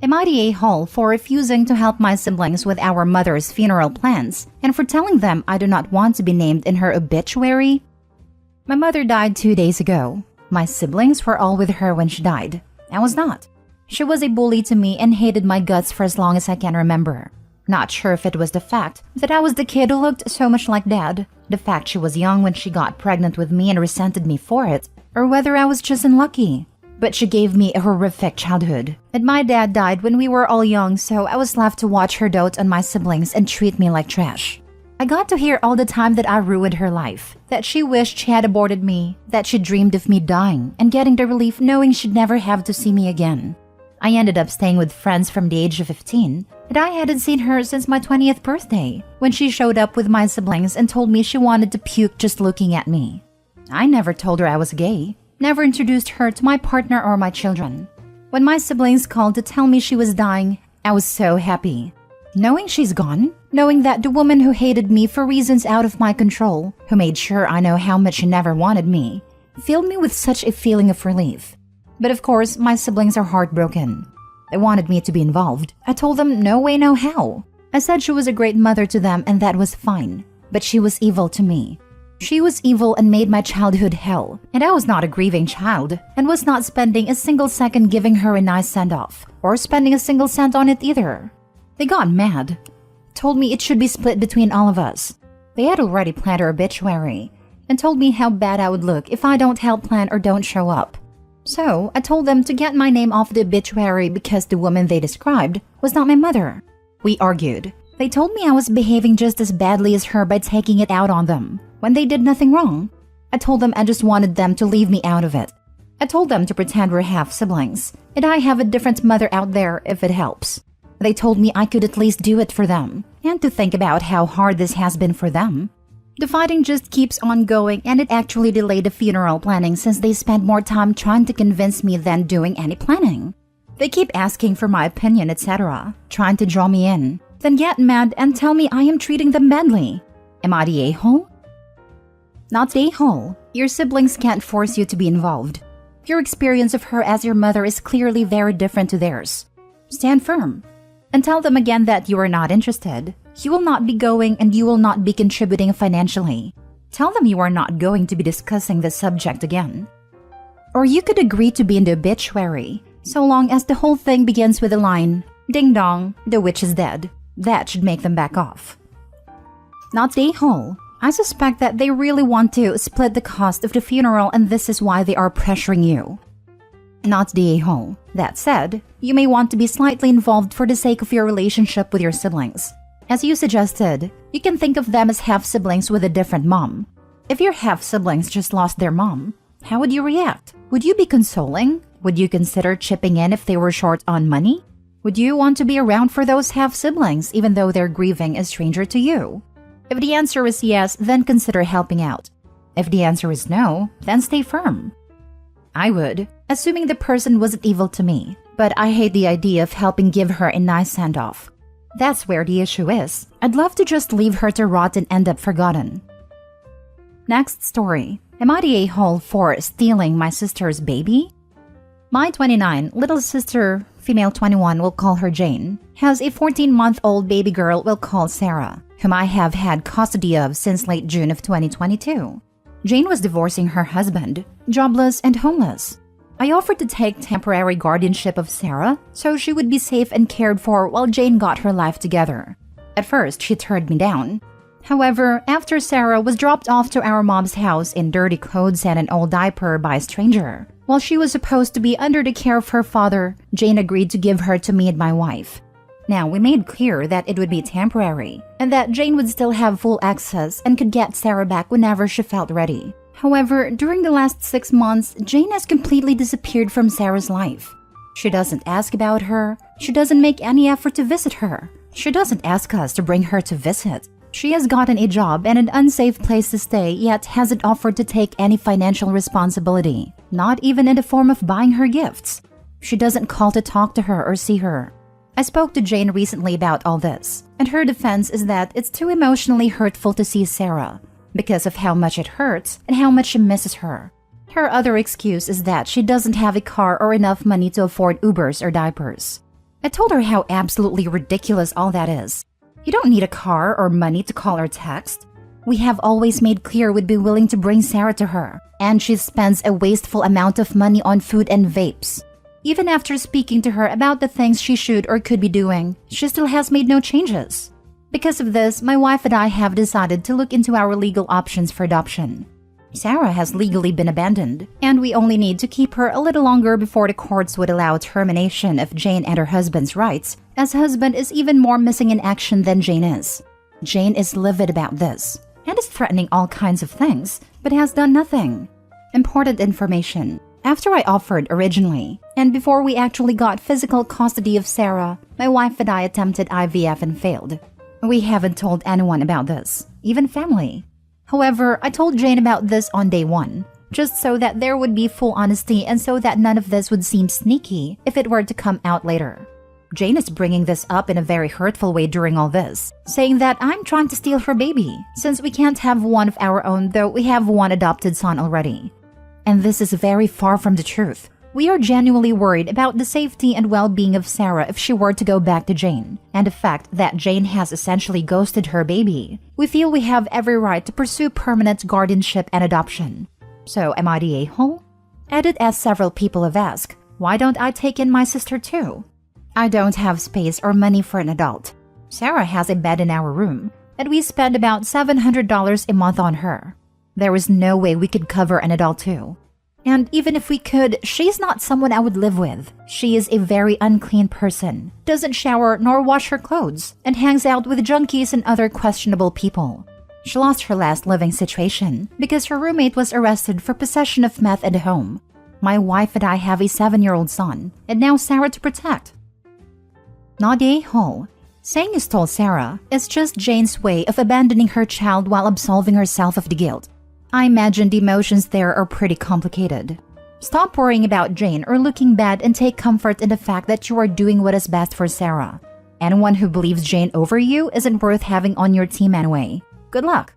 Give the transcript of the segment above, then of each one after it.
Am I the a-hole for refusing to help my siblings with our mother's funeral plans and for telling them I do not want to be named in her obituary? My mother died 2 days ago. My siblings were all with her when she died. I was not. She was a bully to me and hated my guts for as long as I can remember. Not sure if it was the fact that I was the kid who looked so much like Dad, the fact she was young when she got pregnant with me and resented me for it, or whether I was just unlucky. But she gave me a horrific childhood. And my dad died when we were all young, so I was left to watch her dote on my siblings and treat me like trash. I got to hear all the time that I ruined her life, that she wished she had aborted me, that she dreamed of me dying and getting the relief knowing she'd never have to see me again. I ended up staying with friends from the age of 15, and I hadn't seen her since my 20th birthday, when she showed up with my siblings and told me she wanted to puke just looking at me. I never told her I was gay, never introduced her to my partner or my children. When my siblings called to tell me she was dying, I was so happy. Knowing she's gone, knowing that the woman who hated me for reasons out of my control, who made sure I know how much she never wanted me, filled me with such a feeling of relief. But of course, my siblings are heartbroken. They wanted me to be involved. I told them no way, no how. I said she was a great mother to them and that was fine. But she was evil to me. She was evil and made my childhood hell. And I was not a grieving child and was not spending a single second giving her a nice send-off or spending a single cent on it either. They got mad. Told me it should be split between all of us. They had already planned her obituary and told me how bad I would look if I don't help plan or don't show up. So I told them to get my name off the obituary because the woman they described was not my mother. We argued. They told me I was behaving just as badly as her by taking it out on them when they did nothing wrong. I told them I just wanted them to leave me out of it. I told them to pretend we're half siblings and I have a different mother out there if it helps. They told me I could at least do it for them and to think about how hard this has been for them. The fighting just keeps on going and it actually delayed the funeral planning since they spent more time trying to convince me than doing any planning. They keep asking for my opinion, etc., trying to draw me in, then get mad and tell me I am treating them badly. Am I the a-hole? Not the a-hole. Your siblings can't force you to be involved. Your experience of her as your mother is clearly very different to theirs. Stand firm. And tell them again that you are not interested. You will not be going and you will not be contributing financially. Tell them you are not going to be discussing the subject again. Or you could agree to be in the obituary, so long as the whole thing begins with the line, "Ding dong, the witch is dead." That should make them back off. Not the a-hole. I suspect that they really want to split the cost of the funeral and this is why they are pressuring you. Not the a-hole. That said, you may want to be slightly involved for the sake of your relationship with your siblings. As you suggested, you can think of them as half-siblings with a different mom. If your half-siblings just lost their mom, how would you react? Would you be consoling? Would you consider chipping in if they were short on money? Would you want to be around for those half-siblings even though they're grieving a stranger to you? If the answer is yes, then consider helping out. If the answer is no, then stay firm. I would, assuming the person wasn't evil to me, but I hate the idea of helping give her a nice send-off. That's where the issue is. I'd love to just leave her to rot and end up forgotten. Next story. Am I the a-hole for stealing my sister's baby? My 29 little sister, female 21, we'll call her Jane, has a 14-month-old baby girl we'll call Sarah, whom I have had custody of since late June of 2022. Jane was divorcing her husband, jobless and homeless. I offered to take temporary guardianship of Sarah so she would be safe and cared for while Jane got her life together. At first, she turned me down. However, after Sarah was dropped off to our mom's house in dirty clothes and an old diaper by a stranger, while she was supposed to be under the care of her father, Jane agreed to give her to me and my wife. Now, we made clear that it would be temporary, and that Jane would still have full access and could get Sarah back whenever she felt ready. However, during the last 6 months, Jane has completely disappeared from Sarah's life. She doesn't ask about her, she doesn't make any effort to visit her, she doesn't ask us to bring her to visit. She has gotten a job and an unsafe place to stay, yet hasn't offered to take any financial responsibility, not even in the form of buying her gifts. She doesn't call to talk to her or see her. I spoke to Jane recently about all this, and her defense is that it's too emotionally hurtful to see Sarah, because of how much it hurts and how much she misses her. Her other excuse is that she doesn't have a car or enough money to afford Ubers or diapers. I told her how absolutely ridiculous all that is. You don't need a car or money to call or text. We have always made clear we'd be willing to bring Sarah to her, and she spends a wasteful amount of money on food and vapes. Even after speaking to her about the things she should or could be doing, she still has made no changes. Because of this, my wife and I have decided to look into our legal options for adoption. Sarah has legally been abandoned, and we only need to keep her a little longer before the courts would allow termination of Jane and her husband's rights, as husband is even more missing in action than Jane is. Jane is livid about this, and is threatening all kinds of things, but has done nothing. Important information. After I offered originally, and before we actually got physical custody of Sarah, my wife and I attempted IVF and failed. We haven't told anyone about this, even family. However, I told Jane about this on day one, just so that there would be full honesty and so that none of this would seem sneaky if it were to come out later. Jane is bringing this up in a very hurtful way during all this, saying that I'm trying to steal her baby, since we can't have one of our own though we have one adopted son already. And this is very far from the truth. We are genuinely worried about the safety and well-being of Sarah if she were to go back to Jane, and the fact that Jane has essentially ghosted her baby. We feel we have every right to pursue permanent guardianship and adoption. So, am I the a-hole? Edit, as several people have asked, why don't I take in my sister too? I don't have space or money for an adult. Sarah has a bed in our room, and we spend about $700 a month on her. There is no way we could cover an adult too. And even if we could, she's not someone I would live with. She is a very unclean person, doesn't shower nor wash her clothes, and hangs out with junkies and other questionable people. She lost her last living situation because her roommate was arrested for possession of meth at home. My wife and I have a 7-year-old son, and now Sarah to protect. Not the a-hole. Saying you stole Sarah is just Jane's way of abandoning her child while absolving herself of the guilt. I imagine the emotions there are pretty complicated. Stop worrying about Jane or looking bad and take comfort in the fact that you are doing what is best for Sarah. Anyone who believes Jane over you isn't worth having on your team anyway. Good luck.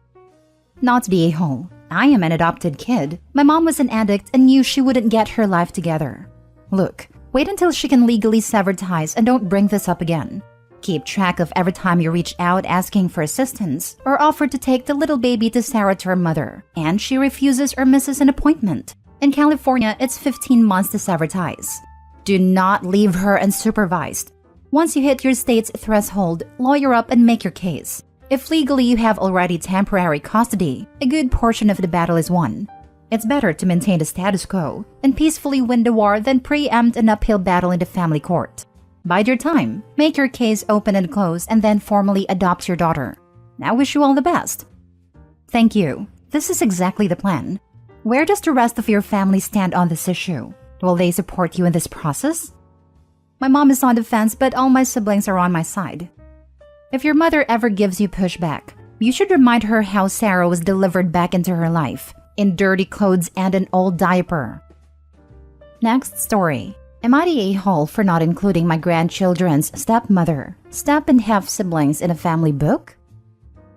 Not the a-hole. I am an adopted kid. My mom was an addict and knew she wouldn't get her life together. Look, wait until she can legally sever ties and don't bring this up again. Keep track of every time you reach out asking for assistance or offer to take the little baby to Sarah to her mother, and she refuses or misses an appointment. In California, it's 15 months to sever ties. Do not leave her unsupervised. Once you hit your state's threshold, lawyer up and make your case. If legally you have already temporary custody, a good portion of the battle is won. It's better to maintain the status quo and peacefully win the war than preempt an uphill battle in the family court. Bide your time, make your case open and close, and then formally adopt your daughter. I wish you all the best. Thank you. This is exactly the plan. Where does the rest of your family stand on this issue? Will they support you in this process? My mom is on the fence, but all my siblings are on my side. If your mother ever gives you pushback, you should remind her how Sarah was delivered back into her life, in dirty clothes and an old diaper. Next story. Am I the a-hole for not including my grandchildren's stepmother, step and half siblings in a family book?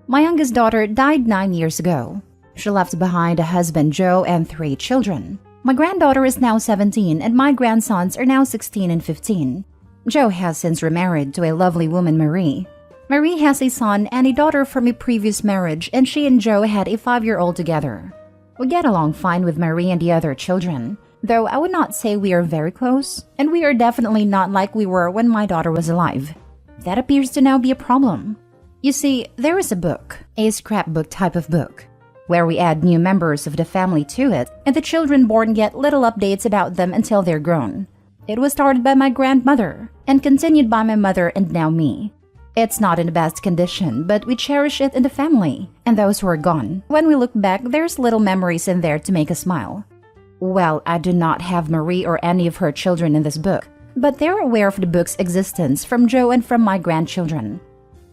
My youngest daughter died 9 years ago. She left behind a husband, Joe, and 3 children. My granddaughter is now 17 and my grandsons are now 16 and 15. Joe has since remarried to a lovely woman, Marie. Marie has a son and a daughter from a previous marriage, and she and Joe had a 5-year-old together. We get along fine with Marie and the other children, though I would not say we are very close, and we are definitely not like we were when my daughter was alive. That appears to now be a problem. You see, there is a book, a scrapbook type of book, where we add new members of the family to it, and the children born get little updates about them until they're grown. It was started by my grandmother, and continued by my mother and now me. It's not in the best condition, but we cherish it in the family, and those who are gone. When we look back, there's little memories in there to make us smile. Well, I do not have Marie or any of her children in this book, but they're aware of the book's existence from Joe and from my grandchildren.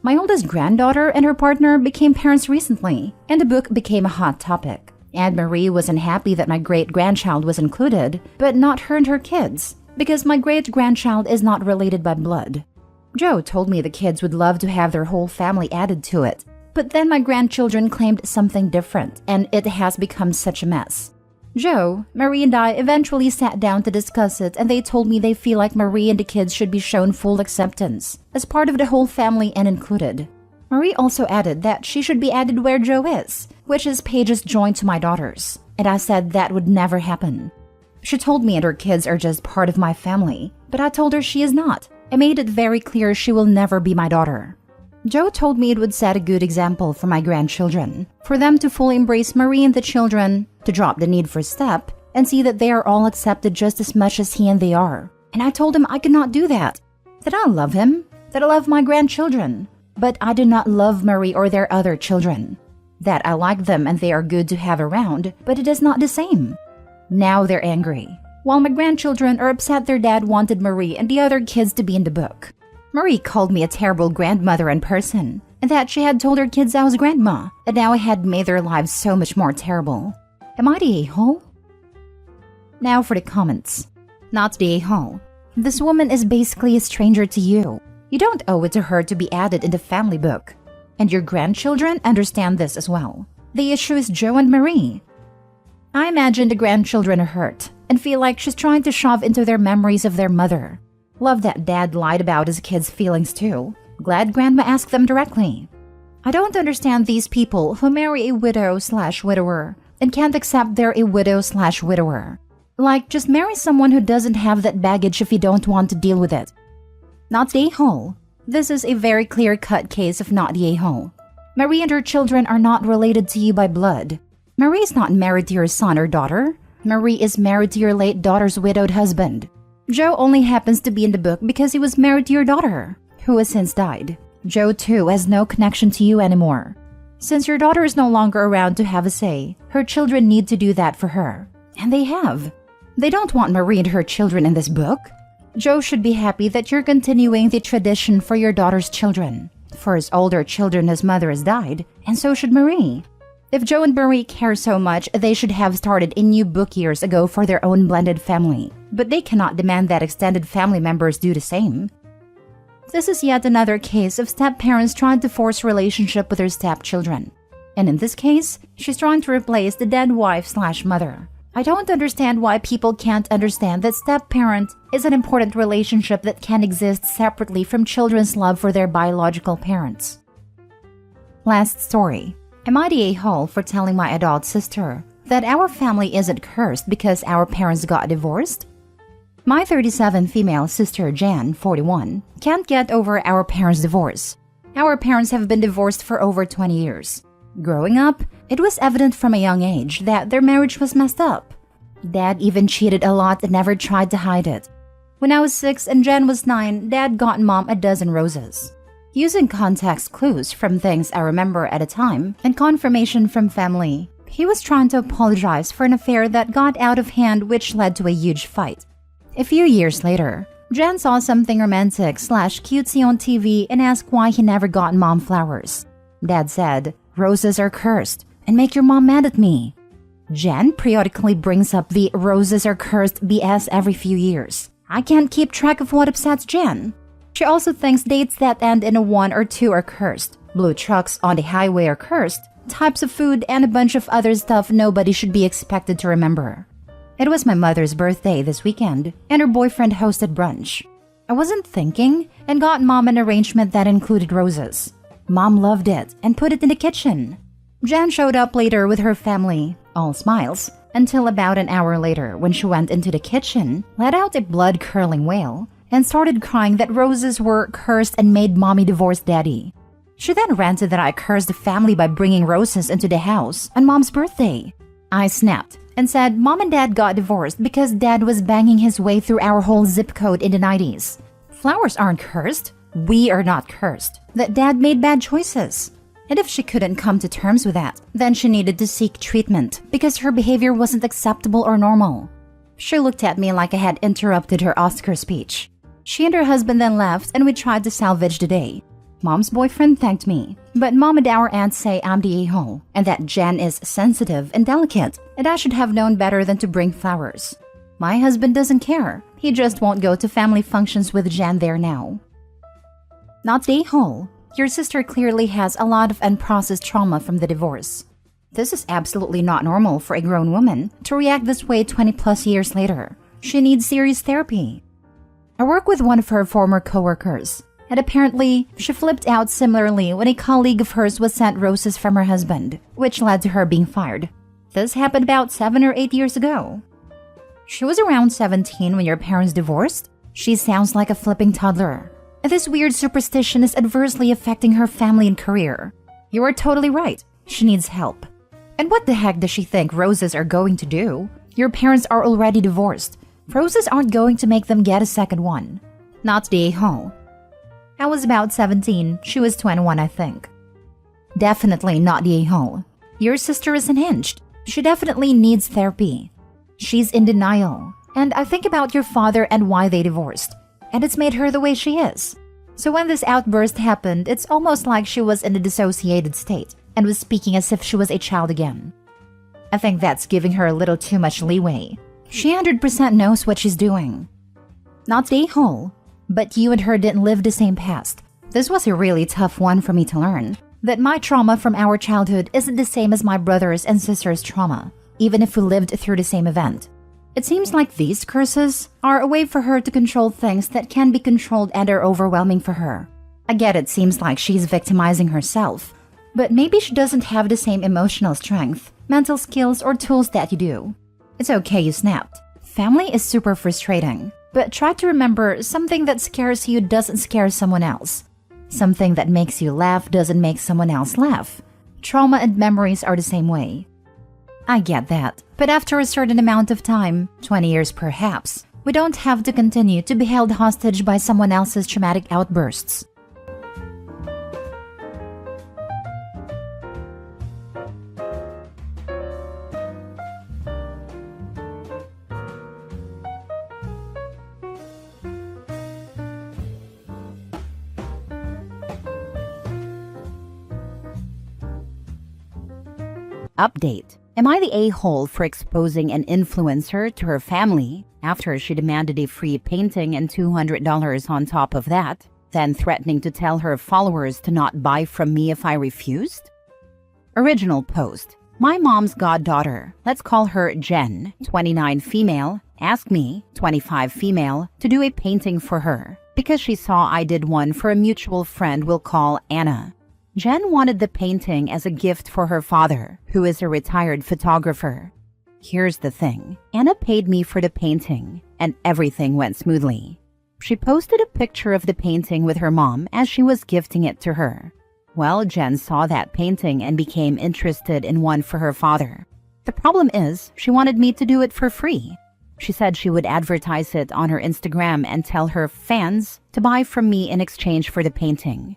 My oldest granddaughter and her partner became parents recently, and the book became a hot topic. And Marie was unhappy that my great-grandchild was included, but not her and her kids, because my great-grandchild is not related by blood. Joe told me the kids would love to have their whole family added to it, but then my grandchildren claimed something different, and it has become such a mess. Joe, Marie and I eventually sat down to discuss it, and they told me they feel like Marie and the kids should be shown full acceptance as part of the whole family and included. Marie also added that she should be added where Joe is, which is Paige's joint to my daughters, and I said that would never happen. She told me and her kids are just part of my family, but I told her she is not. I made it very clear she will never be my daughter. Joe told me it would set a good example for my grandchildren, for them to fully embrace Marie and the children, to drop the need for step, and see that they are all accepted just as much as he and they are. And I told him I could not do that I love him, that I love my grandchildren, but I do not love Marie or their other children. That I like them and they are good to have around, but it is not the same. Now they're angry, while my grandchildren are upset their dad wanted Marie and the other kids to be in the book. Marie called me a terrible grandmother in person, and that she had told her kids I was grandma, and now I had made their lives so much more terrible. Am I the a-hole? Now for the comments. Not the a-hole. This woman is basically a stranger to you. You don't owe it to her to be added in the family book. And your grandchildren understand this as well. The issue is Joe and Marie. I imagine the grandchildren are hurt and feel like she's trying to shove into their memories of their mother. Love that dad lied about his kids' feelings too. Glad grandma asked them directly. I don't understand these people who marry a widow/widower and can't accept they're a widow/widower. Like, just marry someone who doesn't have that baggage if you don't want to deal with it. Not the a-hole. This is a very clear-cut case of not the a-hole. Marie and her children are not related to you by blood. Marie is not married to your son or daughter. Marie is married to your late daughter's widowed husband. Joe only happens to be in the book because he was married to your daughter, who has since died. Joe, too, has no connection to you anymore. Since your daughter is no longer around to have a say, her children need to do that for her. And they have. They don't want Marie and her children in this book. Joe should be happy that you're continuing the tradition for your daughter's children. For his older children, his mother has died, and so should Marie. If Joe and Marie care so much, they should have started a new book years ago for their own blended family. But they cannot demand that extended family members do the same. This is yet another case of step-parents trying to force relationship with their stepchildren. And in this case, she's trying to replace the dead wife/mother. I don't understand why people can't understand that step-parent is an important relationship that can exist separately from children's love for their biological parents. Last story. Am I the a-hole for telling my adult sister that our family isn't cursed because our parents got divorced? My 37 female sister Jan, 41, can't get over our parents' divorce. Our parents have been divorced for over 20 years. Growing up, it was evident from a young age that their marriage was messed up. Dad even cheated a lot and never tried to hide it. When I was 6 and Jan was 9, Dad got Mom a dozen roses. Using context clues from things I remember at a time and confirmation from family, he was trying to apologize for an affair that got out of hand which led to a huge fight. A few years later, Jan saw something romantic/cutesy on TV and asked why he never got Mom flowers. Dad said, "Roses are cursed and make your mom mad at me." Jan periodically brings up the "roses are cursed" BS every few years. I can't keep track of what upsets Jan. She also thinks dates that end in a 1 or 2 are cursed, blue trucks on the highway are cursed, types of food, and a bunch of other stuff nobody should be expected to remember. It was my mother's birthday this weekend, and her boyfriend hosted brunch. I wasn't thinking and got Mom an arrangement that included roses. Mom loved it and put it in the kitchen. Jan showed up later with her family, all smiles, until about an hour later when she went into the kitchen, let out a blood-curdling wail, and started crying that roses were cursed and made Mommy divorce Daddy. She then ranted that I cursed the family by bringing roses into the house on Mom's birthday. I snapped and said Mom and Dad got divorced because Dad was banging his way through our whole zip code in the 90s. Flowers aren't cursed. We are not cursed. That Dad made bad choices. And if she couldn't come to terms with that, then she needed to seek treatment because her behavior wasn't acceptable or normal. She looked at me like I had interrupted her Oscar speech. She and her husband then left and we tried to salvage the day. Mom's boyfriend thanked me, but Mom and our aunt say I'm the a-hole and that Jan is sensitive and delicate and I should have known better than to bring flowers. My husband doesn't care. He just won't go to family functions with Jan there now. Not the a-hole. Your sister clearly has a lot of unprocessed trauma from the divorce. This is absolutely not normal for a grown woman to react this way 20 plus years later. She needs serious therapy. I work with one of her former coworkers, and apparently she flipped out similarly when a colleague of hers was sent roses from her husband, which led to her being fired. This happened about 7 or 8 years ago. She was around 17 when your parents divorced? She sounds like a flipping toddler. This weird superstition is adversely affecting her family and career. You are totally right. She needs help. And what the heck does she think roses are going to do? Your parents are already divorced. Roses aren't going to make them get a second one. Not the a-hole. I was about 17. She was 21, I think. Definitely not the a-hole. Your sister is unhinged. She definitely needs therapy. She's in denial. And I think about your father and why they divorced. And it's made her the way she is. So when this outburst happened, it's almost like she was in a dissociated state and was speaking as if she was a child again. I think that's giving her a little too much leeway. She 100% knows what she's doing. Not the a-hole, but you and her didn't live the same past. This was a really tough one for me to learn. That my trauma from our childhood isn't the same as my brother's and sister's trauma, even if we lived through the same event. It seems like these curses are a way for her to control things that can be controlled and are overwhelming for her. I get it seems like she's victimizing herself, but maybe she doesn't have the same emotional strength, mental skills, or tools that you do. It's okay you snapped. Family is super frustrating, but try to remember something that scares you doesn't scare someone else. Something that makes you laugh doesn't make someone else laugh. Trauma and memories are the same way. I get that, but after a certain amount of time, 20 years perhaps, we don't have to continue to be held hostage by someone else's traumatic outbursts. Update. Am I the a-hole for exposing an influencer to her family after she demanded a free painting and $200 on top of that, then threatening to tell her followers to not buy from me if I refused? Original post. My mom's goddaughter, let's call her Jen, 29 female, asked me, 25 female, to do a painting for her because she saw I did one for a mutual friend we'll call Anna. Jen wanted the painting as a gift for her father, who is a retired photographer. Here's the thing. Anna paid me for the painting, and everything went smoothly. She posted a picture of the painting with her mom as she was gifting it to her. Well, Jen saw that painting and became interested in one for her father. The problem is, she wanted me to do it for free. She said she would advertise it on her Instagram and tell her fans to buy from me in exchange for the painting.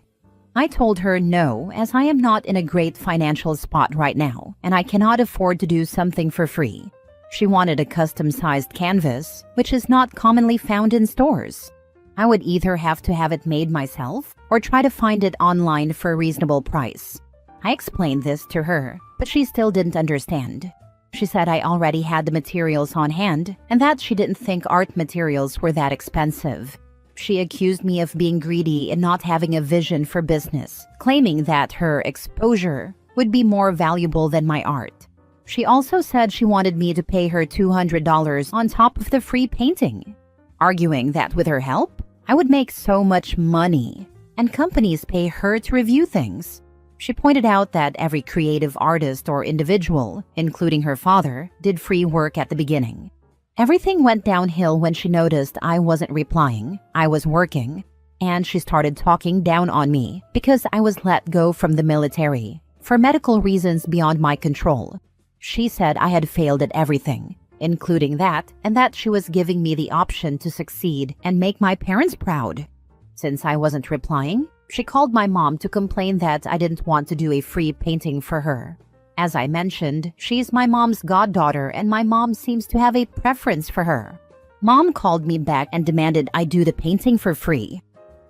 I told her no, as I am not in a great financial spot right now, and I cannot afford to do something for free. She wanted a custom-sized canvas, which is not commonly found in stores. I would either have to have it made myself or try to find it online for a reasonable price. I explained this to her, but she still didn't understand. She said I already had the materials on hand and that she didn't think art materials were that expensive. She accused me of being greedy and not having a vision for business, claiming that her exposure would be more valuable than my art. She also said she wanted me to pay her $200 on top of the free painting, arguing that with her help, I would make so much money, and companies pay her to review things. She pointed out that every creative artist or individual, including her father, did free work at the beginning. Everything went downhill when she noticed I wasn't replying, I was working, and she started talking down on me because I was let go from the military for medical reasons beyond my control. She said I had failed at everything, including that, and that she was giving me the option to succeed and make my parents proud. Since I wasn't replying, she called my mom to complain that I didn't want to do a free painting for her. As I mentioned, she's my mom's goddaughter and my mom seems to have a preference for her. Mom called me back and demanded I do the painting for free.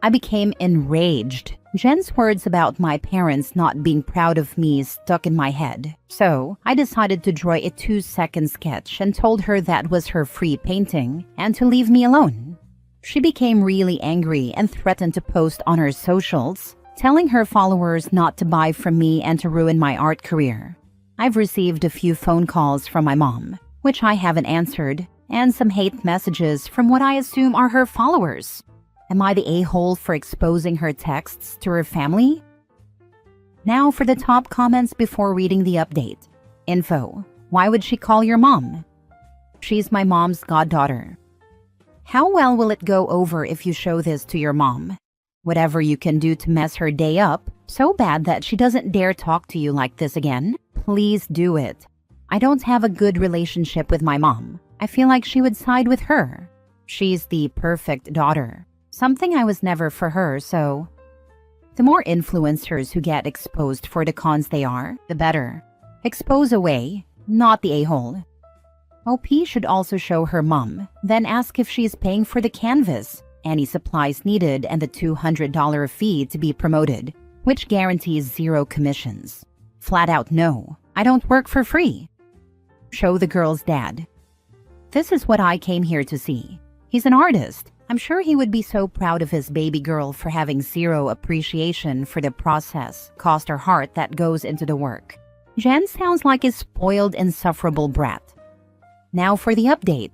I became enraged. Jen's words about my parents not being proud of me stuck in my head. So, I decided to draw a 2-second sketch and told her that was her free painting and to leave me alone. She became really angry and threatened to post on her socials, telling her followers not to buy from me and to ruin my art career. I've received a few phone calls from my mom, which I haven't answered, and some hate messages from what I assume are her followers. Am I the a-hole for exposing her texts to her family? Now for the top comments before reading the update. Info. Why would she call your mom? She's my mom's goddaughter. How well will it go over if you show this to your mom? Whatever you can do to mess her day up, so bad that she doesn't dare talk to you like this again, please do it. I don't have a good relationship with my mom. I feel like she would side with her. She's the perfect daughter. Something I was never for her, so... The more influencers who get exposed for the cons they are, the better. Expose away, not the a-hole. OP should also show her mom, then ask if she's paying for the canvas, any supplies needed, and the $200 fee to be promoted, which guarantees 0 commissions. Flat out no, I don't work for free. Show the girl's dad. This is what I came here to see. He's an artist. I'm sure he would be so proud of his baby girl for having 0 appreciation for the process, cost or heart that goes into the work. Jen sounds like a spoiled, insufferable brat. Now for the update.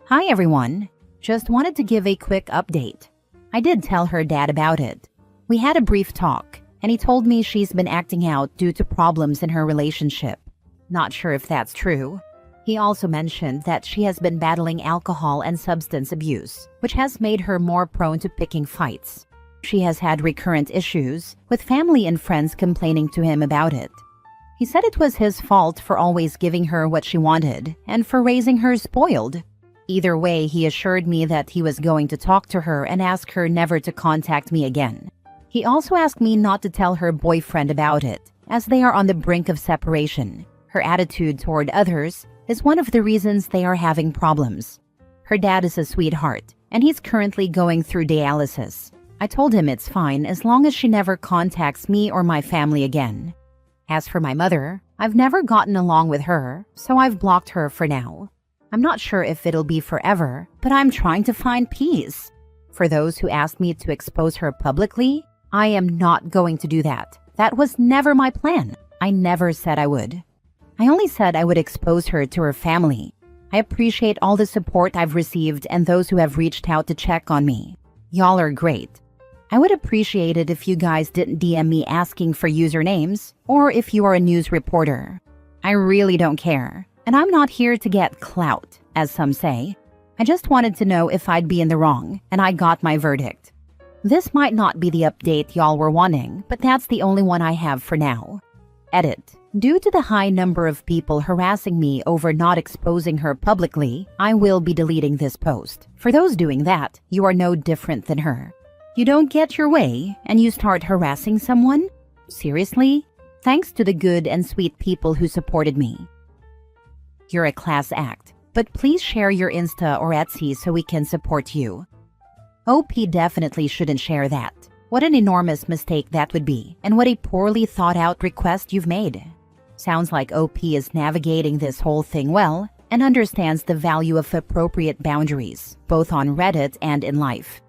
Hi everyone. Just wanted to give a quick update. I did tell her dad about it. We had a brief talk, and he told me she's been acting out due to problems in her relationship. Not sure if that's true. He also mentioned that she has been battling alcohol and substance abuse, which has made her more prone to picking fights. She has had recurrent issues, with family and friends complaining to him about it. He said it was his fault for always giving her what she wanted, and for raising her spoiled. Either way, he assured me that he was going to talk to her and ask her never to contact me again. He also asked me not to tell her boyfriend about it, as they are on the brink of separation. Her attitude toward others is one of the reasons they are having problems. Her dad is a sweetheart, and he's currently going through dialysis. I told him it's fine as long as she never contacts me or my family again. As for my mother, I've never gotten along with her, so I've blocked her for now. I'm not sure if it'll be forever, but I'm trying to find peace. For those who asked me to expose her publicly, I am not going to do that. That was never my plan. I never said I would. I only said I would expose her to her family. I appreciate all the support I've received and those who have reached out to check on me. Y'all are great. I would appreciate it if you guys didn't DM me asking for usernames, or if you are a news reporter. I really don't care, and I'm not here to get clout, as some say. I just wanted to know if I'd be in the wrong, and I got my verdict. This might not be the update y'all were wanting, but that's the only one I have for now. Edit. Due to the high number of people harassing me over not exposing her publicly, I will be deleting this post. For those doing that, you are no different than her. You don't get your way, and you start harassing someone? Seriously? Thanks to the good and sweet people who supported me. You're a class act, but please share your Insta or Etsy so we can support you. OP definitely shouldn't share that. What an enormous mistake that would be, and what a poorly thought out request you've made. Sounds like OP is navigating this whole thing well and understands the value of appropriate boundaries, both on Reddit and in life.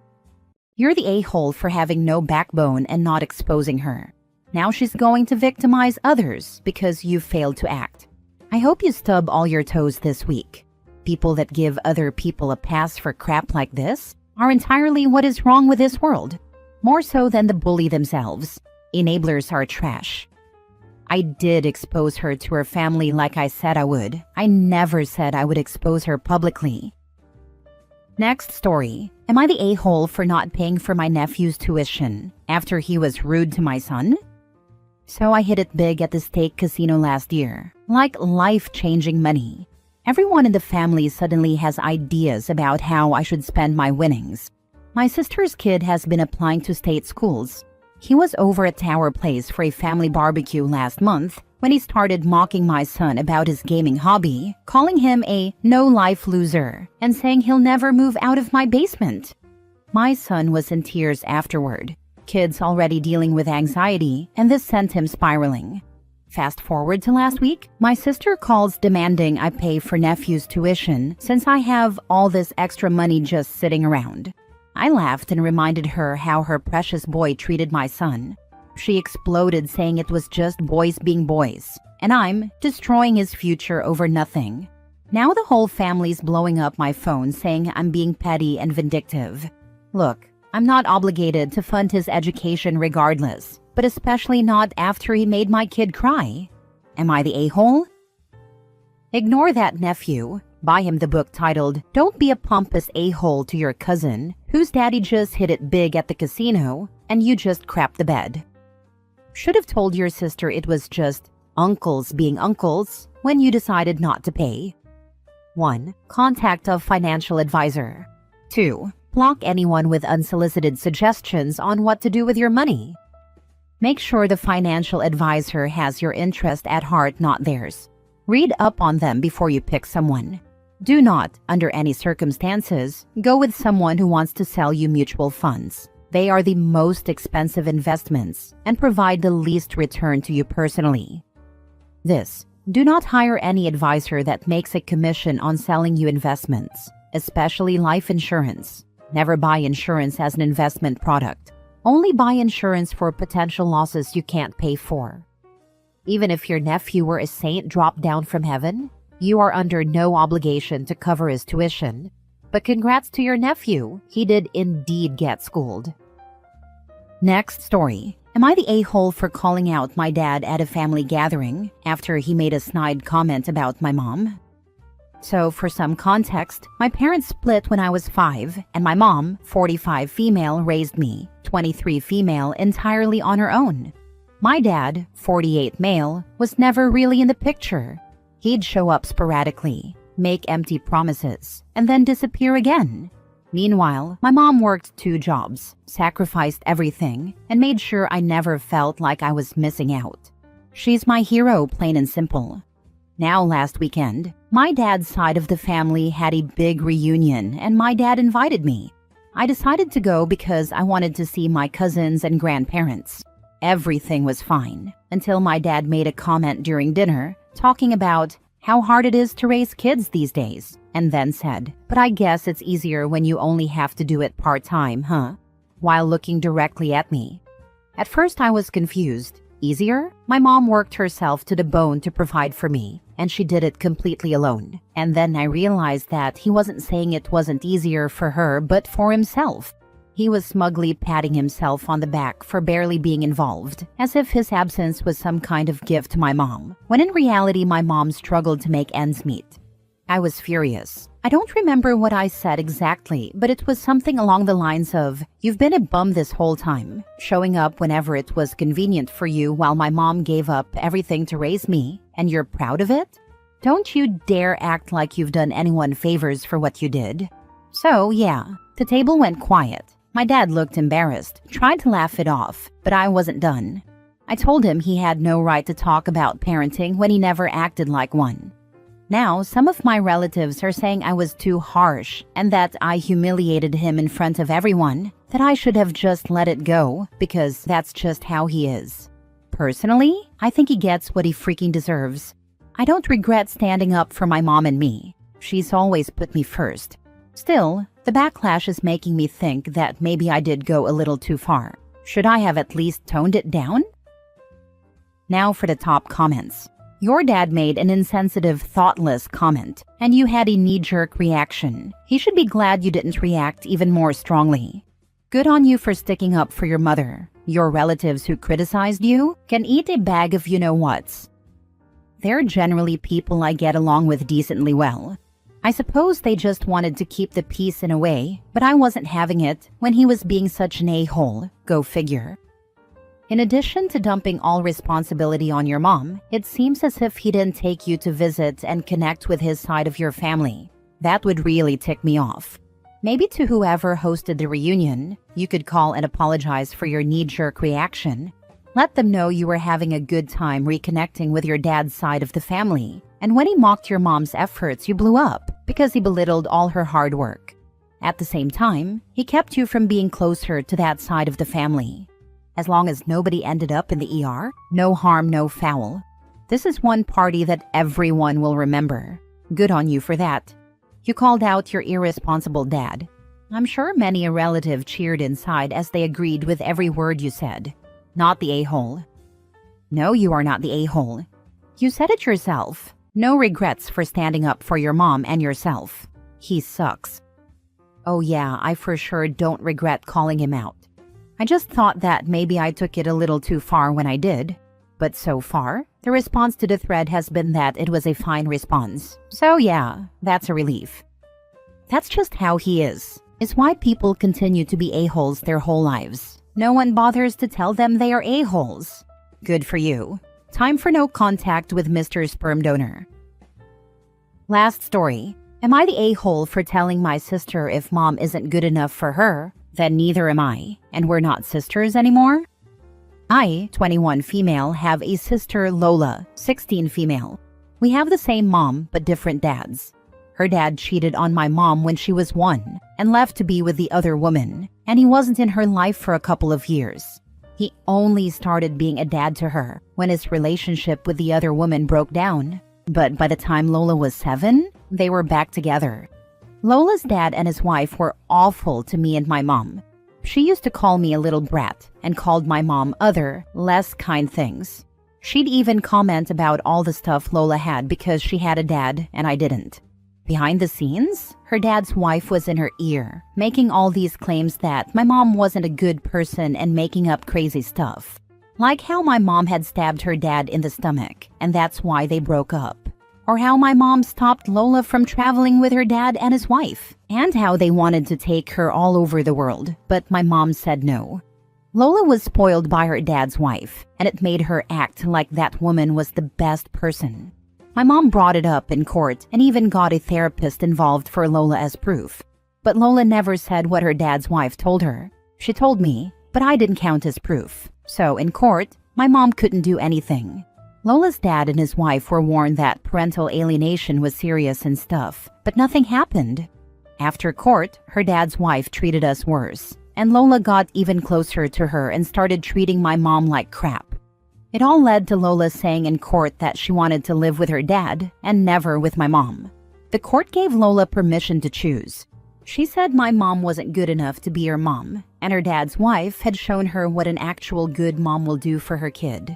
You're the a-hole for having no backbone and not exposing her. Now she's going to victimize others because you failed to act. I hope you stub all your toes this week. People that give other people a pass for crap like this are entirely what is wrong with this world. More so than the bully themselves. Enablers are trash. I did expose her to her family like I said I would. I never said I would expose her publicly. Next story. Am I the a-hole for not paying for my nephew's tuition after he was rude to my son? So I hit it big at the stake casino last year. Like life-changing money. Everyone in the family suddenly has ideas about how I should spend my winnings. My sister's kid has been applying to state schools. He was over at Tower Place for a family barbecue last month when he started mocking my son about his gaming hobby, calling him a no-life loser, and saying he'll never move out of my basement. My son was in tears afterward. Kids already dealing with anxiety, and this sent him spiraling. Fast forward to last week, my sister calls demanding I pay for nephew's tuition since I have all this extra money just sitting around. I laughed and reminded her how her precious boy treated my son. She exploded saying it was just boys being boys, and I'm destroying his future over nothing. Now the whole family's blowing up my phone saying I'm being petty and vindictive. Look, I'm not obligated to fund his education regardless, but especially not after he made my kid cry. Am I the a-hole? Ignore that nephew. Buy him the book titled Don't Be a Pompous A-Hole to Your Cousin, whose daddy just hit it big at the casino, and you just crapped the bed. Should have told your sister it was just uncles being uncles when you decided not to pay. 1. Contact a financial advisor. 2. Block anyone with unsolicited suggestions on what to do with your money. Make sure the financial advisor has your interest at heart, not theirs. Read up on them before you pick someone. Do not, under any circumstances, go with someone who wants to sell you mutual funds. They are the most expensive investments and provide the least return to you personally. Do not hire any advisor that makes a commission on selling you investments, especially life insurance. Never buy insurance as an investment product. Only buy insurance for potential losses you can't pay for. Even if your nephew were a saint dropped down from heaven, you are under no obligation to cover his tuition. But congrats to your nephew, he did indeed get schooled. Next story. Am I the a-hole for calling out my dad at a family gathering after he made a snide comment about my mom? So for some context, my parents split when I was 5, and my mom, 45 female, raised me, 23 female, entirely on her own. My dad, 48 male, was never really in the picture. He'd show up sporadically, make empty promises, and then disappear again. Meanwhile, my mom worked 2 jobs, sacrificed everything, and made sure I never felt like I was missing out. She's my hero, plain and simple. Now last weekend, my dad's side of the family had a big reunion and my dad invited me. I decided to go because I wanted to see my cousins and grandparents. Everything was fine until my dad made a comment during dinner talking about how hard it is to raise kids these days, and then said, "But I guess it's easier when you only have to do it part-time, huh?" while looking directly at me. At first I was confused. Easier? My mom worked herself to the bone to provide for me, and she did it completely alone. And then I realized that he wasn't saying it wasn't easier for her, but for himself. He was smugly patting himself on the back for barely being involved, as if his absence was some kind of gift to my mom, when in reality my mom struggled to make ends meet. I was furious. I don't remember what I said exactly, but it was something along the lines of, "You've been a bum this whole time, showing up whenever it was convenient for you while my mom gave up everything to raise me, and you're proud of it? Don't you dare act like you've done anyone favors for what you did." So, yeah, the table went quiet. My dad looked embarrassed, tried to laugh it off, but I wasn't done. I told him he had no right to talk about parenting when he never acted like one. Now, some of my relatives are saying I was too harsh and that I humiliated him in front of everyone, that I should have just let it go because that's just how he is. Personally, I think he gets what he freaking deserves. I don't regret standing up for my mom and me. She's always put me first. Still, the backlash is making me think that maybe I did go a little too far. Should I have at least toned it down? Now for the top comments. Your dad made an insensitive, thoughtless comment, and you had a knee-jerk reaction. He should be glad you didn't react even more strongly. Good on you for sticking up for your mother. Your relatives who criticized you can eat a bag of you-know-whats. They're generally people I get along with decently well. I suppose they just wanted to keep the peace in a way, but I wasn't having it when he was being such an a-hole. Go figure. In addition to dumping all responsibility on your mom, it seems as if he didn't take you to visit and connect with his side of your family. That would really tick me off. Maybe to whoever hosted the reunion, you could call and apologize for your knee-jerk reaction. Let them know you were having a good time reconnecting with your dad's side of the family. And when he mocked your mom's efforts, you blew up because he belittled all her hard work. At the same time, he kept you from being closer to that side of the family. As long as nobody ended up in the ER, no harm, no foul. This is one party that everyone will remember. Good on you for that. You called out your irresponsible dad. I'm sure many a relative cheered inside as they agreed with every word you said. Not the a-hole. No, you are not the a-hole. You said it yourself. No regrets for standing up for your mom and yourself. He sucks. Oh yeah, I for sure don't regret calling him out. I just thought that maybe I took it a little too far when I did. But so far, the response to the thread has been that it was a fine response. So yeah, that's a relief. That's just how he is why people continue to be a-holes their whole lives. No one bothers to tell them they are a-holes. Good for you. Time for no contact with Mr. Sperm Donor. Last story. Am I the a-hole for telling my sister if mom isn't good enough for her? Then neither am I, and we're not sisters anymore? I, 21 female, have a sister Lola, 16 female. We have the same mom, but different dads. Her dad cheated on my mom when she was 1 and left to be with the other woman, and he wasn't in her life for a couple of years. He only started being a dad to her when his relationship with the other woman broke down. But by the time Lola was 7, they were back together. Lola's dad and his wife were awful to me and my mom. She used to call me a little brat and called my mom other, less kind things. She'd even comment about all the stuff Lola had because she had a dad and I didn't. Behind the scenes, her dad's wife was in her ear, making all these claims that my mom wasn't a good person and making up crazy stuff. Like how my mom had stabbed her dad in the stomach, and that's why they broke up. Or how my mom stopped Lola from traveling with her dad and his wife, and how they wanted to take her all over the world, but my mom said no. Lola was spoiled by her dad's wife, and it made her act like that woman was the best person. My mom brought it up in court and even got a therapist involved for Lola as proof. But Lola never said what her dad's wife told her. She told me, but I didn't count as proof. So in court, my mom couldn't do anything. Lola's dad and his wife were warned that parental alienation was serious and stuff, but nothing happened. After court, her dad's wife treated us worse, and Lola got even closer to her and started treating my mom like crap. It all led to Lola saying in court that she wanted to live with her dad and never with my mom. The court gave Lola permission to choose. She said my mom wasn't good enough to be her mom, and her dad's wife had shown her what an actual good mom will do for her kid.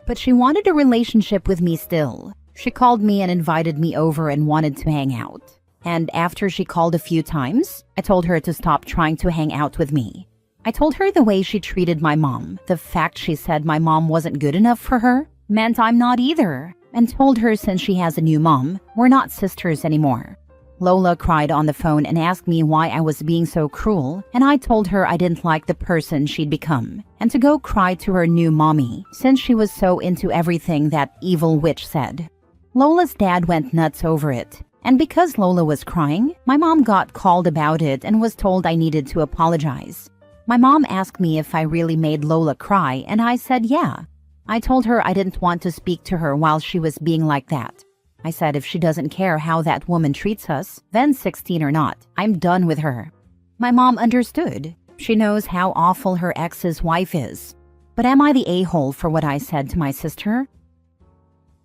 But she wanted a relationship with me still. She called me and invited me over and wanted to hang out. And after she called a few times, I told her to stop trying to hang out with me. I told her the way she treated my mom, the fact she said my mom wasn't good enough for her, meant I'm not either, and told her since she has a new mom, we're not sisters anymore. Lola cried on the phone and asked me why I was being so cruel, and I told her I didn't like the person she'd become, and to go cry to her new mommy, since she was so into everything that evil witch said. Lola's dad went nuts over it, and because Lola was crying, my mom got called about it and was told I needed to apologize. My mom asked me if I really made Lola cry, and I said yeah. I told her I didn't want to speak to her while she was being like that. I said if she doesn't care how that woman treats us, then 16 or not, I'm done with her. My mom understood. She knows how awful her ex's wife is. But am I the a-hole for what I said to my sister?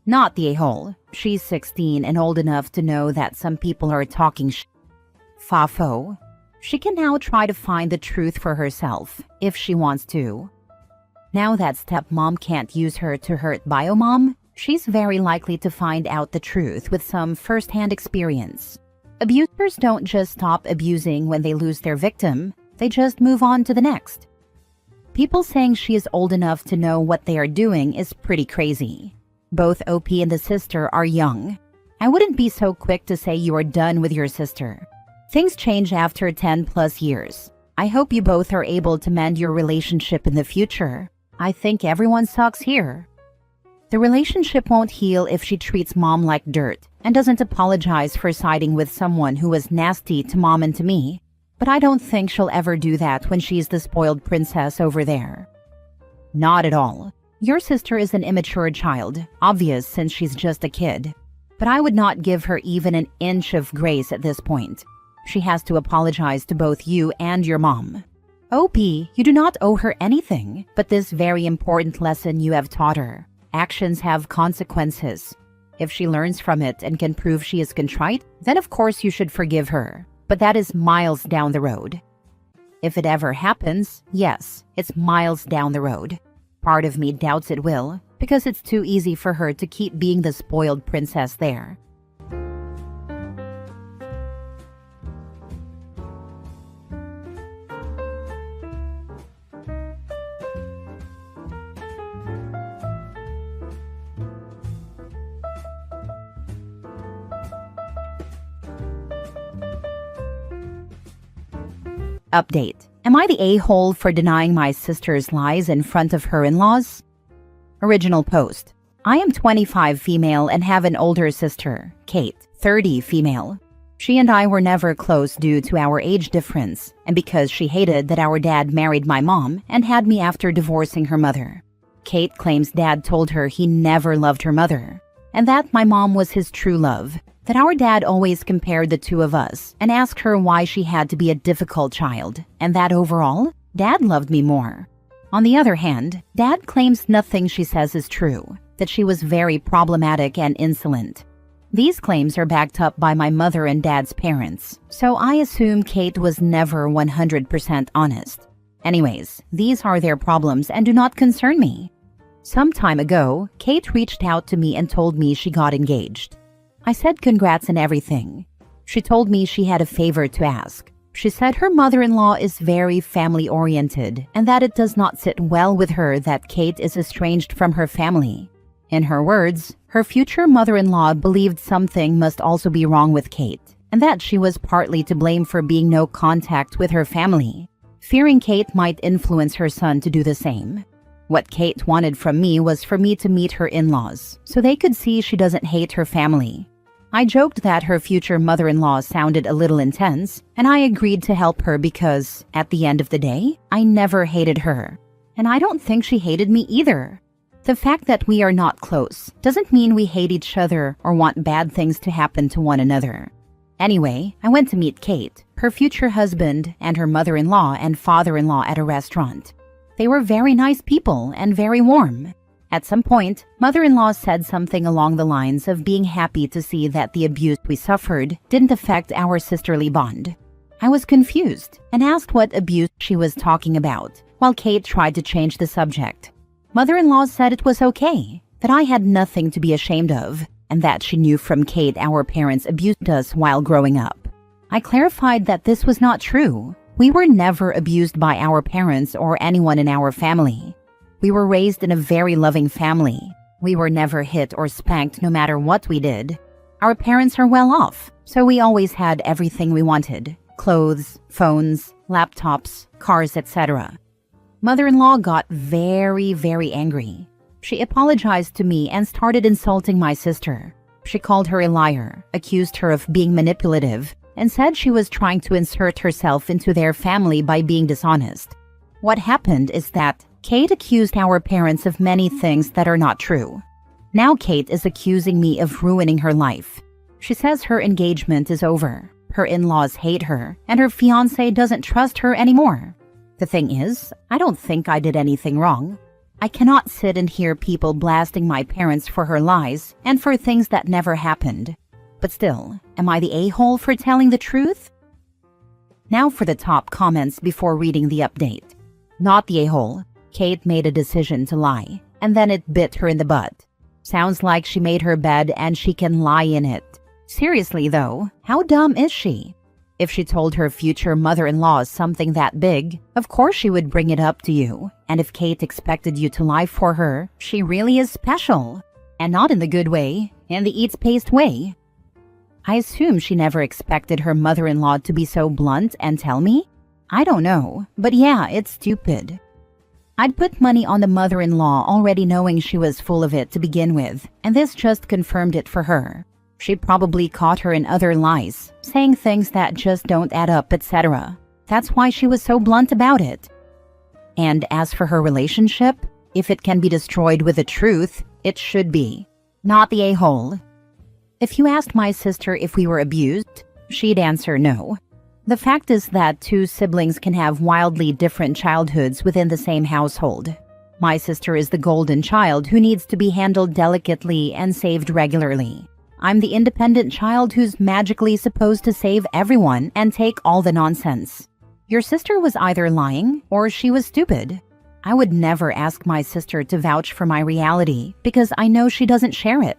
Not the a-hole. She's 16 and old enough to know that some people are talking Fafo. She can now try to find the truth for herself, if she wants to. Now that stepmom can't use her to hurt biomom, she's very likely to find out the truth with some first-hand experience. Abusers don't just stop abusing when they lose their victim, they just move on to the next. People saying she is old enough to know what they are doing is pretty crazy. Both OP and the sister are young. I wouldn't be so quick to say you are done with your sister. Things change after 10 plus years. I hope you both are able to mend your relationship in the future. I think everyone sucks here. The relationship won't heal if she treats mom like dirt and doesn't apologize for siding with someone who was nasty to mom and to me. But I don't think she'll ever do that when she's the spoiled princess over there. Not at all. Your sister is an immature child, obvious since she's just a kid. But I would not give her even an inch of grace at this point. She has to apologize to both you and your mom. OP, you do not owe her anything, but this very important lesson you have taught her. Actions have consequences. If she learns from it and can prove she is contrite, then of course you should forgive her. But that is miles down the road. If it ever happens, yes, it's miles down the road. Part of me doubts it will, because it's too easy for her to keep being the spoiled princess there. Update. Am I the a-hole for denying my sister's lies in front of her in-laws? Original post. I am 25 female and have an older sister, Kate, 30 female. She and I were never close due to our age difference and because she hated that our dad married my mom and had me after divorcing her mother. Kate claims dad told her he never loved her mother and that my mom was his true love, that our dad always compared the two of us and asked her why she had to be a difficult child, and that overall, dad loved me more. On the other hand, dad claims nothing she says is true, that she was very problematic and insolent. These claims are backed up by my mother and dad's parents, so I assume Kate was never 100% honest. Anyways, these are their problems and do not concern me. Some time ago, Kate reached out to me and told me she got engaged. I said congrats and everything. She told me she had a favor to ask. She said her mother-in-law is very family-oriented and that it does not sit well with her that Kate is estranged from her family. In her words, her future mother-in-law believed something must also be wrong with Kate and that she was partly to blame for being no contact with her family, fearing Kate might influence her son to do the same. What Kate wanted from me was for me to meet her in-laws so they could see she doesn't hate her family. I joked that her future mother-in-law sounded a little intense, and I agreed to help her because, at the end of the day, I never hated her. And I don't think she hated me either. The fact that we are not close doesn't mean we hate each other or want bad things to happen to one another. Anyway, I went to meet Kate, her future husband, and her mother-in-law and father-in-law at a restaurant. They were very nice people and very warm. At some point, mother-in-law said something along the lines of being happy to see that the abuse we suffered didn't affect our sisterly bond. I was confused and asked what abuse she was talking about, while Kate tried to change the subject. Mother-in-law said it was okay, that I had nothing to be ashamed of, and that she knew from Kate our parents abused us while growing up. I clarified that this was not true. We were never abused by our parents or anyone in our family. We were raised in a very loving family. We were never hit or spanked no matter what we did. Our parents are well off, so we always had everything we wanted: clothes, phones, laptops, cars, etc. Mother-in-law got very, very angry. She apologized to me and started insulting my sister. She called her a liar, accused her of being manipulative, and said she was trying to insert herself into their family by being dishonest. What happened is that Kate accused our parents of many things that are not true. Now Kate is accusing me of ruining her life. She says her engagement is over, her in-laws hate her, and her fiancé doesn't trust her anymore. The thing is, I don't think I did anything wrong. I cannot sit and hear people blasting my parents for her lies and for things that never happened. But still, am I the a-hole for telling the truth? Now for the top comments before reading the update. Not the a-hole. Kate made a decision to lie, and then it bit her in the butt. Sounds like she made her bed and she can lie in it. Seriously though, how dumb is she? If she told her future mother-in-law something that big, of course she would bring it up to you. And if Kate expected you to lie for her, she really is special. And not in the good way, in the eats paste way. I assume she never expected her mother-in-law to be so blunt and tell me? I don't know, but yeah, it's stupid. I'd put money on the mother-in-law already knowing she was full of it to begin with, and this just confirmed it for her. She probably caught her in other lies, saying things that just don't add up, etc. That's why she was so blunt about it. And as for her relationship, if it can be destroyed with the truth, it should be. Not the a-hole. If you asked my sister if we were abused, she'd answer no. The fact is that two siblings can have wildly different childhoods within the same household. My sister is the golden child who needs to be handled delicately and saved regularly. I'm the independent child who's magically supposed to save everyone and take all the nonsense. Your sister was either lying or she was stupid. I would never ask my sister to vouch for my reality because I know she doesn't share it.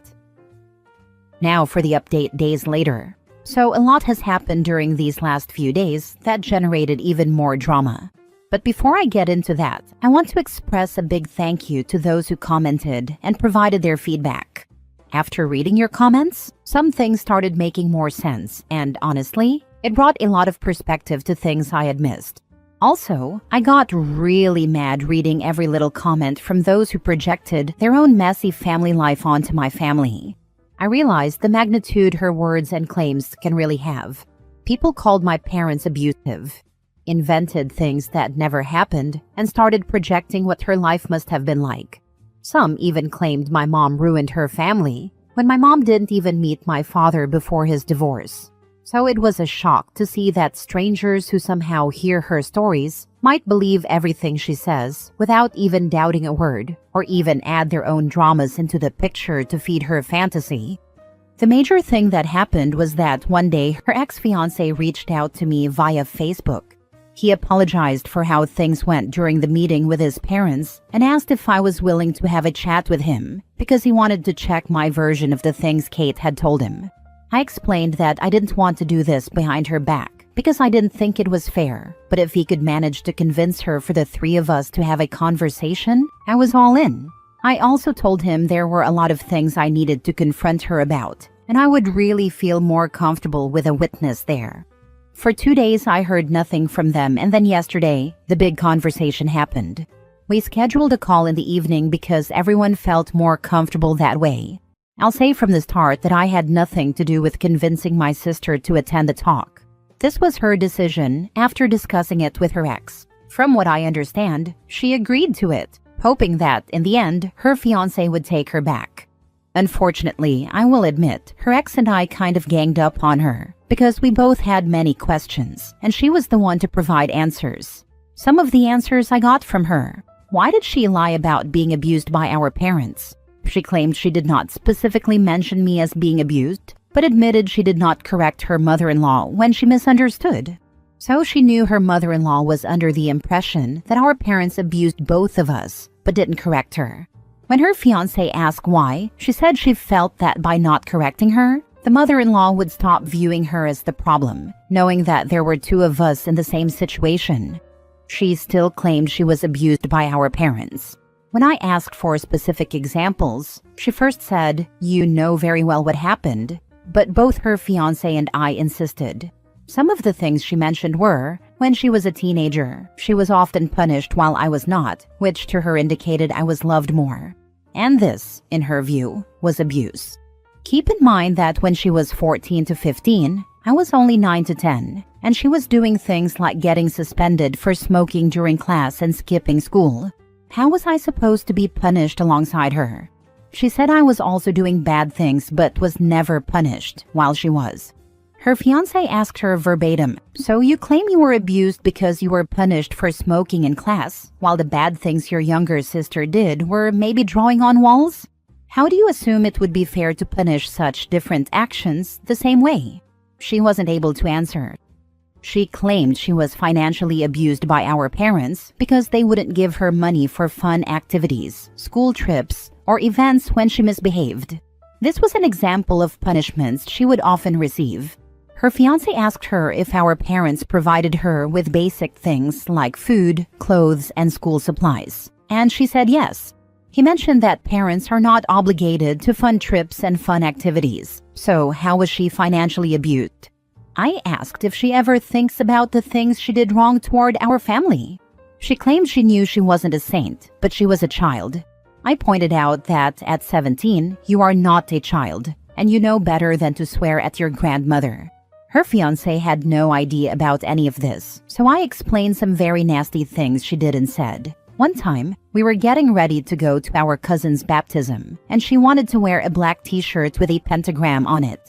Now for the update days later. So a lot has happened during these last few days that generated even more drama. But before I get into that, I want to express a big thank you to those who commented and provided their feedback. After reading your comments, some things started making more sense, and honestly, it brought a lot of perspective to things I had missed. Also, I got really mad reading every little comment from those who projected their own messy family life onto my family. I realized the magnitude her words and claims can really have. People called my parents abusive, invented things that never happened, and started projecting what her life must have been like. Some even claimed my mom ruined her family, when my mom didn't even meet my father before his divorce. So it was a shock to see that strangers who somehow hear her stories might believe everything she says without even doubting a word, or even add their own dramas into the picture to feed her fantasy. The major thing that happened was that one day her ex-fiancé reached out to me via Facebook. He apologized for how things went during the meeting with his parents and asked if I was willing to have a chat with him because he wanted to check my version of the things Kate had told him. I explained that I didn't want to do this behind her back because I didn't think it was fair, but if he could manage to convince her for the three of us to have a conversation, I was all in. I also told him there were a lot of things I needed to confront her about, and I would really feel more comfortable with a witness there. For 2 days, I heard nothing from them, and then yesterday, the big conversation happened. We scheduled a call in the evening because everyone felt more comfortable that way. I'll say from the start that I had nothing to do with convincing my sister to attend the talk. This was her decision after discussing it with her ex. From what I understand, she agreed to it, hoping that, in the end, her fiancé would take her back. Unfortunately, I will admit, her ex and I kind of ganged up on her because we both had many questions, and she was the one to provide answers. Some of the answers I got from her. Why did she lie about being abused by our parents? She claimed she did not specifically mention me as being abused, but admitted she did not correct her mother-in-law when she misunderstood. So she knew her mother-in-law was under the impression that our parents abused both of us, but didn't correct her. When her fiancé asked why, she said she felt that by not correcting her, the mother-in-law would stop viewing her as the problem, knowing that there were two of us in the same situation. She still claimed she was abused by our parents. When I asked for specific examples, she first said, "You know very well what happened," but both her fiancé and I insisted. Some of the things she mentioned were, when she was a teenager, she was often punished while I was not, which to her indicated I was loved more. And this, in her view, was abuse. Keep in mind that when she was 14 to 15, I was only 9 to 10, and she was doing things like getting suspended for smoking during class and skipping school. How was I supposed to be punished alongside her? She said I was also doing bad things but was never punished, while she was. Her fiancé asked her verbatim, "So you claim you were abused because you were punished for smoking in class, while the bad things your younger sister did were maybe drawing on walls? How do you assume it would be fair to punish such different actions the same way?" She wasn't able to answer. She claimed she was financially abused by our parents because they wouldn't give her money for fun activities, school trips, or events when she misbehaved. This was an example of punishments she would often receive. Her fiancé asked her if our parents provided her with basic things like food, clothes, and school supplies, and she said yes. He mentioned that parents are not obligated to fund trips and fun activities, so how was she financially abused? I asked if she ever thinks about the things she did wrong toward our family. She claimed she knew she wasn't a saint, but she was a child. I pointed out that at 17, you are not a child, and you know better than to swear at your grandmother. Her fiancé had no idea about any of this, so I explained some very nasty things she did and said. One time, we were getting ready to go to our cousin's baptism, and she wanted to wear a black t-shirt with a pentagram on it.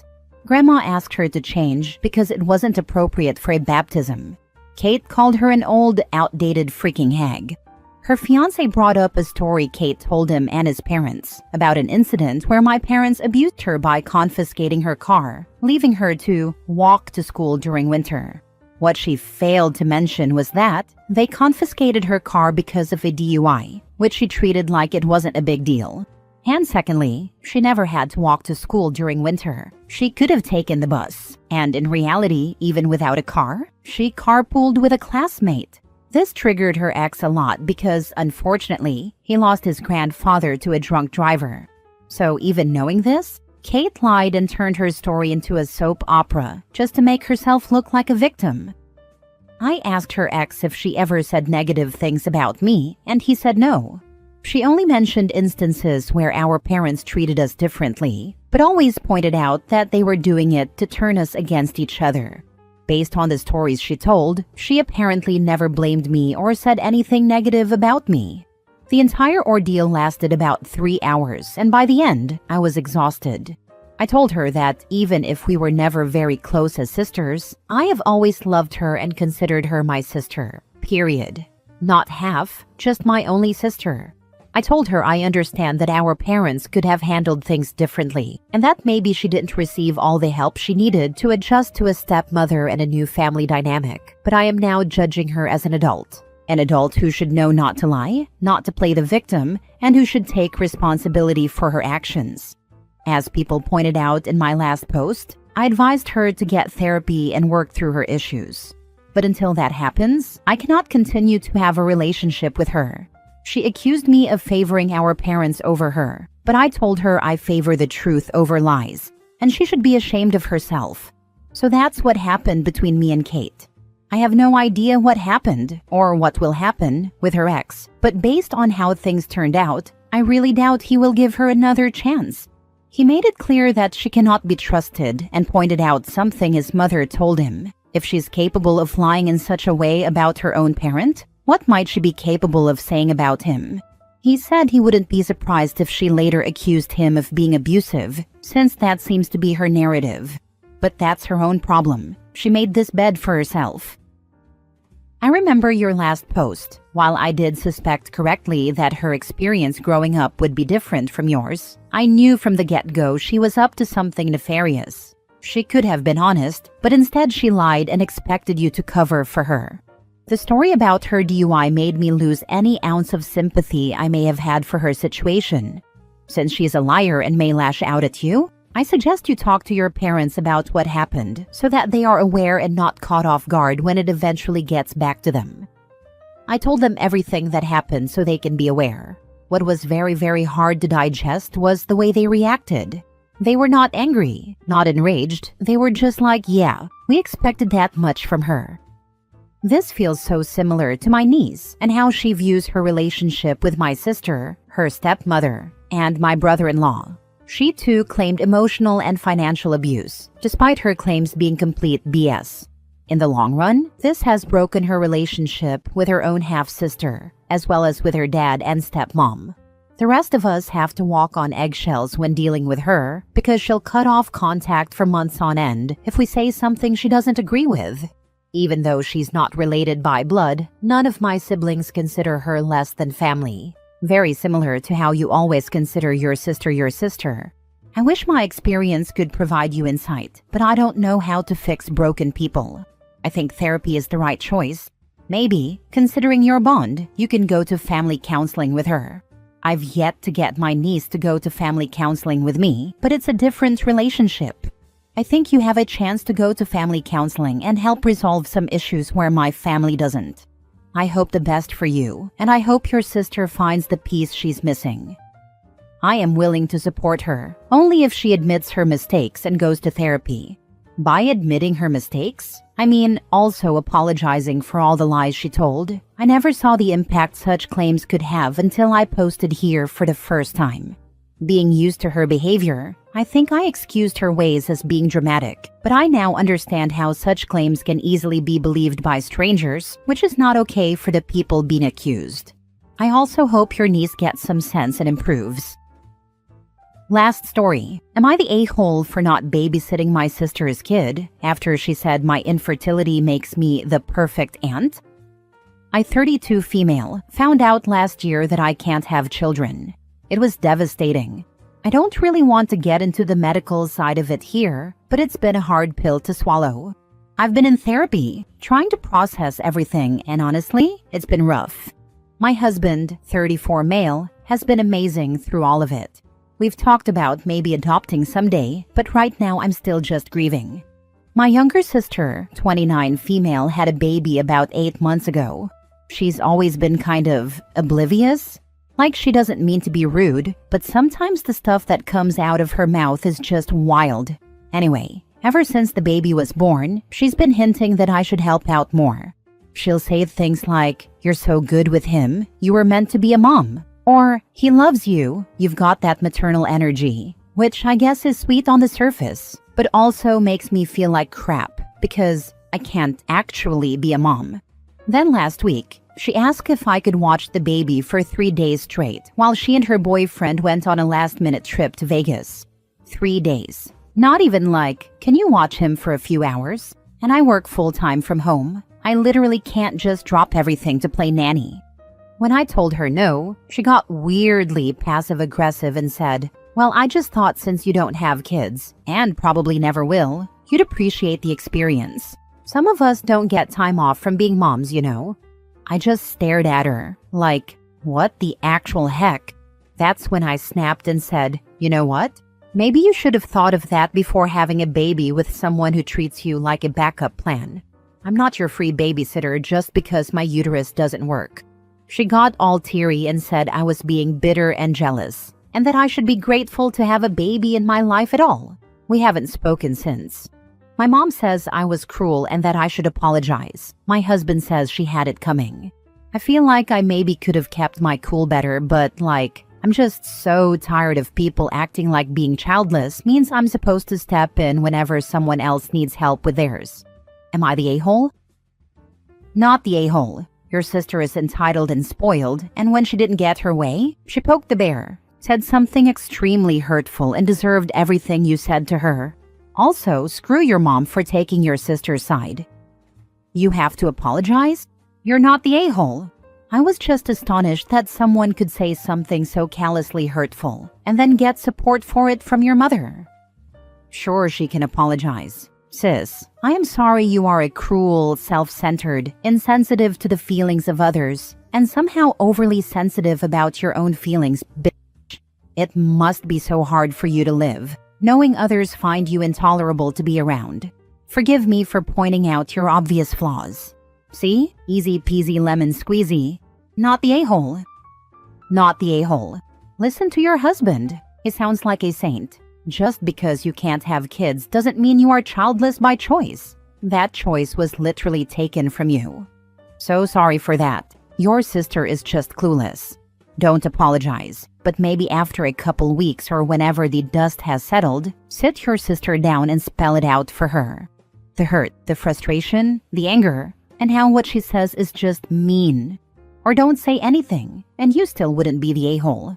Grandma asked her to change because it wasn't appropriate for a baptism. Kate called her an old, outdated freaking hag. Her fiancé brought up a story Kate told him and his parents about an incident where my parents abused her by confiscating her car, leaving her to walk to school during winter. What she failed to mention was that they confiscated her car because of a DUI, which she treated like it wasn't a big deal. And secondly, she never had to walk to school during winter. She could have taken the bus. And in reality, even without a car, she carpooled with a classmate. This triggered her ex a lot because, unfortunately, he lost his grandfather to a drunk driver. So even knowing this, Kate lied and turned her story into a soap opera just to make herself look like a victim. I asked her ex if she ever said negative things about me, and he said no. She only mentioned instances where our parents treated us differently, but always pointed out that they were doing it to turn us against each other. Based on the stories she told, she apparently never blamed me or said anything negative about me. The entire ordeal lasted about 3 hours, and by the end, I was exhausted. I told her that even if we were never very close as sisters, I have always loved her and considered her my sister, period. Not half, just my only sister. I told her I understand that our parents could have handled things differently, and that maybe she didn't receive all the help she needed to adjust to a stepmother and a new family dynamic, but I am now judging her as an adult. An adult who should know not to lie, not to play the victim, and who should take responsibility for her actions. As people pointed out in my last post, I advised her to get therapy and work through her issues. But until that happens, I cannot continue to have a relationship with her. She accused me of favoring our parents over her, but I told her I favor the truth over lies, and she should be ashamed of herself. So that's what happened between me and Kate. I have no idea what happened, or what will happen, with her ex, but based on how things turned out, I really doubt he will give her another chance. He made it clear that she cannot be trusted and pointed out something his mother told him. If she's capable of lying in such a way about her own parent, what might she be capable of saying about him? He said he wouldn't be surprised if she later accused him of being abusive, since that seems to be her narrative. But that's her own problem. She made this bed for herself. I remember your last post. While I did suspect correctly that her experience growing up would be different from yours, I knew from the get-go she was up to something nefarious. She could have been honest, but instead she lied and expected you to cover for her. The story about her DUI made me lose any ounce of sympathy I may have had for her situation. Since she's a liar and may lash out at you, I suggest you talk to your parents about what happened so that they are aware and not caught off guard when it eventually gets back to them. I told them everything that happened so they can be aware. What was very, very hard to digest was the way they reacted. They were not angry, not enraged. They were just like, yeah, we expected that much from her. This feels so similar to my niece and how she views her relationship with my sister, her stepmother, and my brother-in-law. She too claimed emotional and financial abuse, despite her claims being complete BS. In the long run, this has broken her relationship with her own half-sister, as well as with her dad and stepmom. The rest of us have to walk on eggshells when dealing with her because she'll cut off contact for months on end if we say something she doesn't agree with. Even though she's not related by blood, none of my siblings consider her less than family. Very similar to how you always consider your sister your sister. I wish my experience could provide you insight, but I don't know how to fix broken people. I think therapy is the right choice. Maybe, considering your bond, you can go to family counseling with her. I've yet to get my niece to go to family counseling with me, but it's a different relationship. I think you have a chance to go to family counseling and help resolve some issues where my family doesn't. I hope the best for you, and I hope your sister finds the peace she's missing. I am willing to support her, only if she admits her mistakes and goes to therapy. By admitting her mistakes, I mean also apologizing for all the lies she told. I never saw the impact such claims could have until I posted here for the first time. Being used to her behavior, I think I excused her ways as being dramatic, but I now understand how such claims can easily be believed by strangers, which is not okay for the people being accused. I also hope your niece gets some sense and improves. Last story. Am I the a-hole for not babysitting my sister's kid after she said my infertility makes me the perfect aunt? I, 32 female, found out last year that I can't have children. It was devastating. I don't really want to get into the medical side of it here, but it's been a hard pill to swallow. I've been in therapy, trying to process everything, and honestly, it's been rough. My husband, 34 male, has been amazing through all of it. We've talked about maybe adopting someday, but right now I'm still just grieving. My younger sister, 29 female, had a baby about 8 months ago. She's always been kind of oblivious. Like she doesn't mean to be rude, but sometimes the stuff that comes out of her mouth is just wild. Anyway, ever since the baby was born, she's been hinting that I should help out more. She'll say things like, "You're so good with him, you were meant to be a mom." Or, "He loves you, you've got that maternal energy," which I guess is sweet on the surface, but also makes me feel like crap because I can't actually be a mom. Then last week, she asked if I could watch the baby for 3 days straight while she and her boyfriend went on a last-minute trip to Vegas. 3 days. Not even like, "Can you watch him for a few hours?" And I work full-time from home. I literally can't just drop everything to play nanny. When I told her no, she got weirdly passive-aggressive and said, "Well, I just thought since you don't have kids, and probably never will, you'd appreciate the experience. Some of us don't get time off from being moms, you know." I just stared at her, like, what the actual heck? That's when I snapped and said, "You know what? Maybe you should have thought of that before having a baby with someone who treats you like a backup plan. I'm not your free babysitter just because my uterus doesn't work." She got all teary and said I was being bitter and jealous, and that I should be grateful to have a baby in my life at all. We haven't spoken since. My mom says I was cruel and that I should apologize. My husband says she had it coming. I feel like I maybe could have kept my cool better, but I'm just so tired of people acting like being childless means I'm supposed to step in whenever someone else needs help with theirs. Am I the a-hole? Not the a-hole. Your sister is entitled and spoiled, and when she didn't get her way, she poked the bear, said something extremely hurtful, and deserved everything you said to her. Also, screw your mom for taking your sister's side. You have to apologize? You're not the a-hole. I was just astonished that someone could say something so callously hurtful and then get support for it from your mother. Sure, she can apologize. Sis, I am sorry you are a cruel, self-centered, insensitive to the feelings of others, and somehow overly sensitive about your own feelings, bitch. It must be so hard for you to live, knowing others find you intolerable to be around. Forgive me for pointing out your obvious flaws. See? Easy peasy lemon squeezy. Not the a-hole. Not the a-hole. Listen to your husband. He sounds like a saint. Just because you can't have kids doesn't mean you are childless by choice. That choice was literally taken from you. So sorry for that. Your sister is just clueless. Don't apologize, but maybe after a couple weeks or whenever the dust has settled, sit your sister down and spell it out for her. The hurt, the frustration, the anger, and how what she says is just mean. Or don't say anything, and you still wouldn't be the a-hole.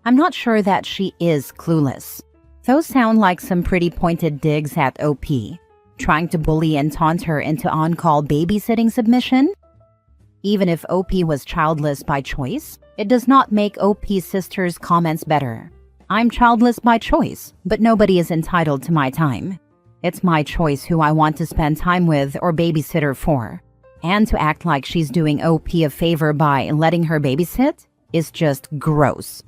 I'm not sure that she is clueless. Those sound like some pretty pointed digs at OP, trying to bully and taunt her into on-call babysitting submission. Even if OP was childless by choice, it does not make OP's sister's comments better. I'm childless by choice, but nobody is entitled to my time. It's my choice who I want to spend time with or babysit her for. And to act like she's doing OP a favor by letting her babysit is just gross.